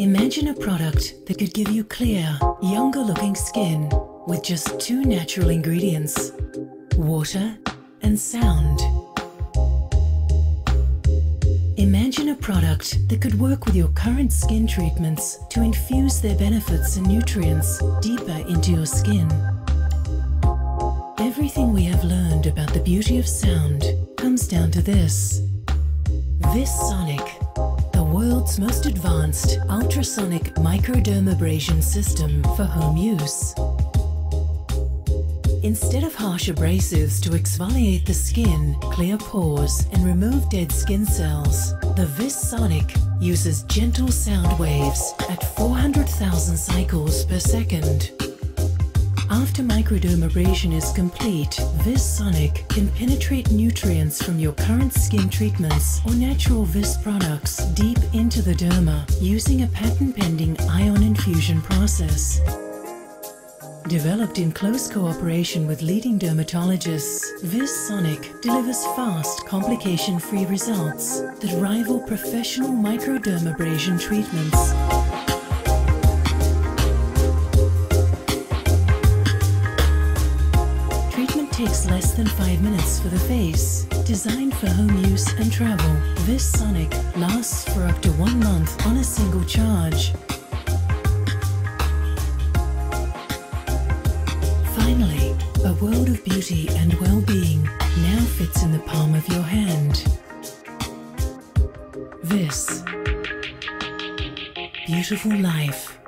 Imagine a product that could give you clear, younger-looking skin with just two natural ingredients, water and sound. Imagine a product that could work with your current skin treatments to infuse their benefits and nutrients deeper into your skin. Everything we have learned about the beauty of sound comes down to this. VISS Sonic, the world's most advanced ultrasonic microdermabrasion system for home use. Instead of harsh abrasives to exfoliate the skin, clear pores, and remove dead skin cells, the VISS Sonic uses gentle sound waves at 400,000 cycles per second. After microdermabrasion is complete, VISS Sonic can penetrate nutrients from your current skin treatments or natural VISS products deep into the derma using a patent-pending ion infusion process. Developed in close cooperation with leading dermatologists, VISS Sonic delivers fast, complication-free results that rival professional microdermabrasion treatments. Treatment takes less than 5 minutes for the face. Designed for home use and travel, VISS Sonic lasts for up to 1 month on a single charge. Finally, a world of beauty and well-being now fits in the palm of your hand. VISS. Beautiful life.